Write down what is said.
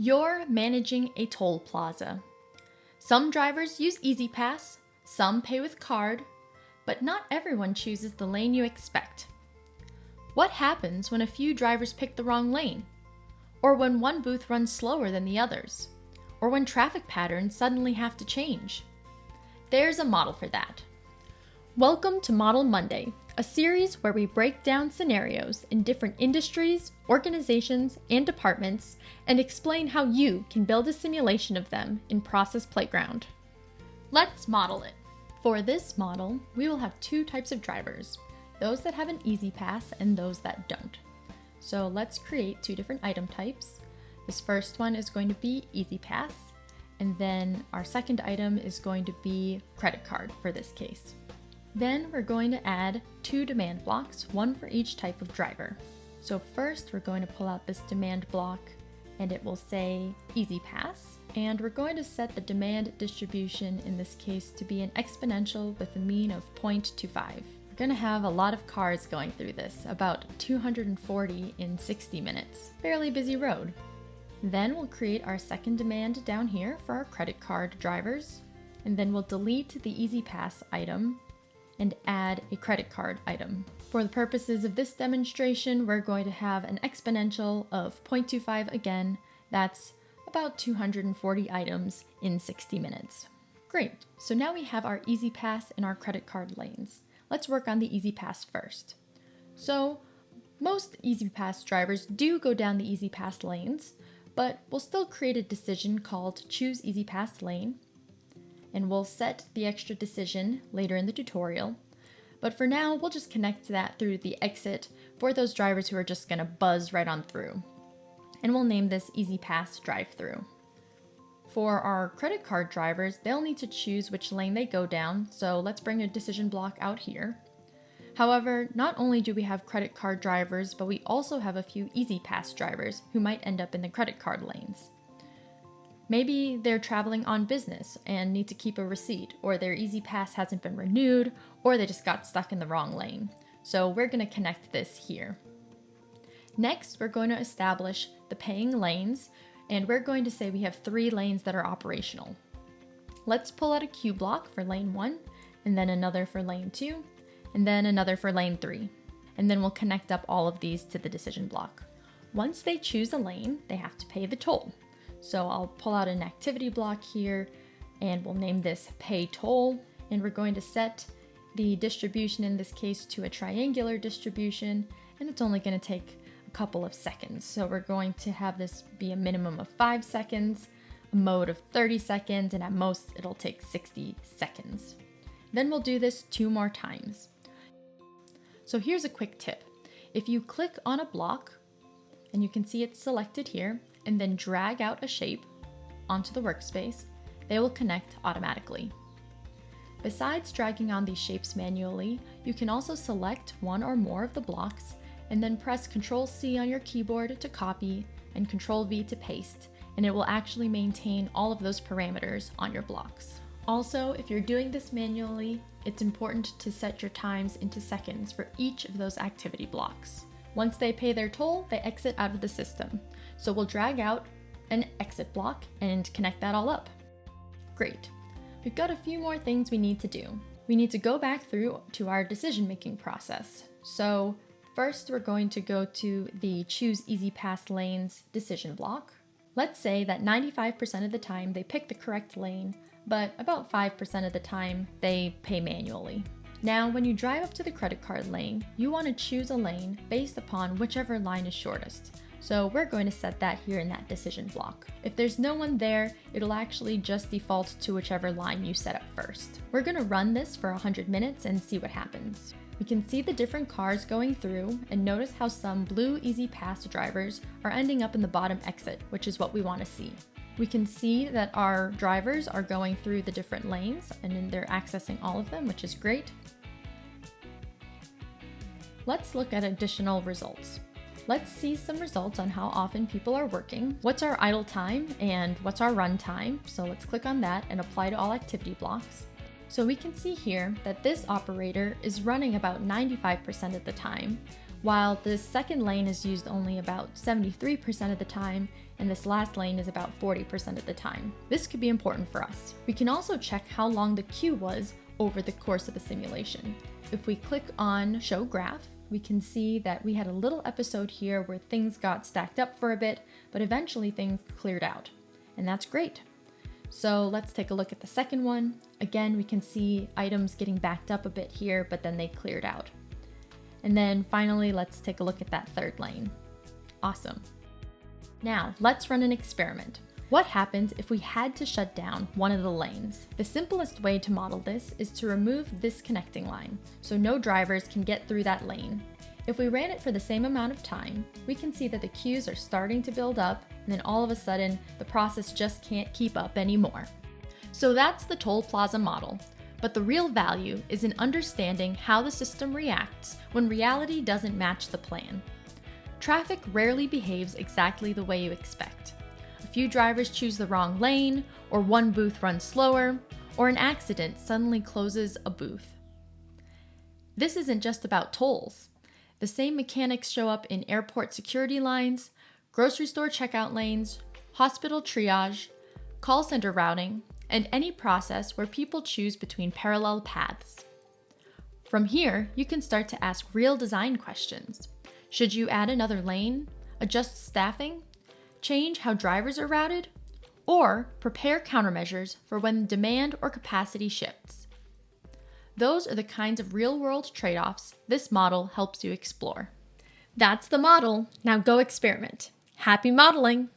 You're managing a toll plaza. Some drivers use E-ZPass, some pay with card, but not everyone chooses the lane you expect. What happens when a few drivers pick the wrong lane? Or when one booth runs slower than the others? Or when traffic patterns suddenly have to change? There's a model for that. Welcome to Model Monday, a series where we break down scenarios in different industries, organizations, and departments and explain how you can build a simulation of them in Process Playground. Let's model it. For this model, we will have two types of drivers, those that have an E-ZPass and those that don't. So let's create two different item types. This first one is going to be E-ZPass, and then our second item is going to be credit card for this case. Then we're going to add two demand blocks, one for each type of driver. So first we're going to pull out this demand block and it will say E-ZPass, and we're going to set the demand distribution in this case to be an exponential with a mean of 0.25. We're going to have a lot of cars going through this, about 240 in 60 minutes. Fairly busy road. Then we'll create our second demand down here for our credit card drivers, and then we'll delete the E-ZPass item and add a credit card item. For the purposes of this demonstration, we're going to have an exponential of 0.25 again. That's about 240 items in 60 minutes. Great, so now we have our E-ZPass and our credit card lanes. Let's work on the E-ZPass first. So most E-ZPass drivers do go down the E-ZPass lanes, but we'll still create a decision called Choose E-ZPass Lane, and we'll set the extra decision later in the tutorial. But for now, we'll just connect that through the exit for those drivers who are just gonna buzz right on through. And we'll name this E-ZPass drive-through. For our credit card drivers, they'll need to choose which lane they go down, so let's bring a decision block out here. However, not only do we have credit card drivers, but we also have a few E-ZPass drivers who might end up in the credit card lanes. Maybe they're traveling on business and need to keep a receipt, or their E-ZPass hasn't been renewed, or they just got stuck in the wrong lane. So we're going to connect this here. Next, we're going to establish the paying lanes, and we're going to say we have 3 lanes that are operational. Let's pull out a queue block for lane 1, and then another for lane 2, and then another for lane 3. And then we'll connect up all of these to the decision block. Once they choose a lane, they have to pay the toll. So I'll pull out an activity block here and we'll name this Pay Toll, and we're going to set the distribution in this case to a triangular distribution, and it's only going to take a couple of seconds. So we're going to have this be a minimum of 5 seconds, a mode of 30 seconds, and at most it'll take 60 seconds. Then we'll do this 2 more times. So here's a quick tip. If you click on a block, and you can see it's selected here, and then drag out a shape onto the workspace, they will connect automatically. Besides dragging on these shapes manually, you can also select one or more of the blocks and then press Ctrl-C on your keyboard to copy and Ctrl-V to paste, and it will actually maintain all of those parameters on your blocks. Also, if you're doing this manually, it's important to set your times into seconds for each of those activity blocks. Once they pay their toll, they exit out of the system. So we'll drag out an exit block and connect that all up. Great. We've got a few more things we need to do. We need to go back through to our decision-making process. So first we're going to go to the Choose E-ZPass Lanes decision block. Let's say that 95% of the time they pick the correct lane, but about 5% of the time they pay manually. Now, when you drive up to the credit card lane, you want to choose a lane based upon whichever line is shortest. So we're going to set that here in that decision block. If there's no one there, it'll actually just default to whichever line you set up first. We're going to run this for 100 minutes and see what happens. We can see the different cars going through and notice how some blue E-ZPass drivers are ending up in the bottom exit, which is what we want to see. We can see that our drivers are going through the different lanes and then they're accessing all of them, which is great. Let's look at additional results. Let's see some results on how often people are working, what's our idle time, and what's our run time. So let's click on that and apply to all activity blocks. So we can see here that this operator is running about 95% of the time, while this second lane is used only about 73% of the time, and this last lane is about 40% of the time. This could be important for us. We can also check how long the queue was over the course of a simulation. If we click on Show Graph, we can see that we had a little episode here where things got stacked up for a bit, but eventually things cleared out, and that's great. So let's take a look at the second one. Again, we can see items getting backed up a bit here, but then they cleared out. And then finally, let's take a look at that third lane. Awesome. Now, let's run an experiment. What happens if we had to shut down one of the lanes? The simplest way to model this is to remove this connecting line, so no drivers can get through that lane. If we ran it for the same amount of time, we can see that the queues are starting to build up, and then all of a sudden, the process just can't keep up anymore. So that's the toll plaza model, but the real value is in understanding how the system reacts when reality doesn't match the plan. Traffic rarely behaves exactly the way you expect. A few drivers choose the wrong lane, or one booth runs slower, or an accident suddenly closes a booth. This isn't just about tolls. The same mechanics show up in airport security lines, grocery store checkout lanes, hospital triage, call center routing, and any process where people choose between parallel paths. From here, you can start to ask real design questions. Should you add another lane, adjust staffing, change how drivers are routed, or prepare countermeasures for when demand or capacity shifts? Those are the kinds of real-world trade-offs this model helps you explore. That's the model. Now go experiment. Happy modeling!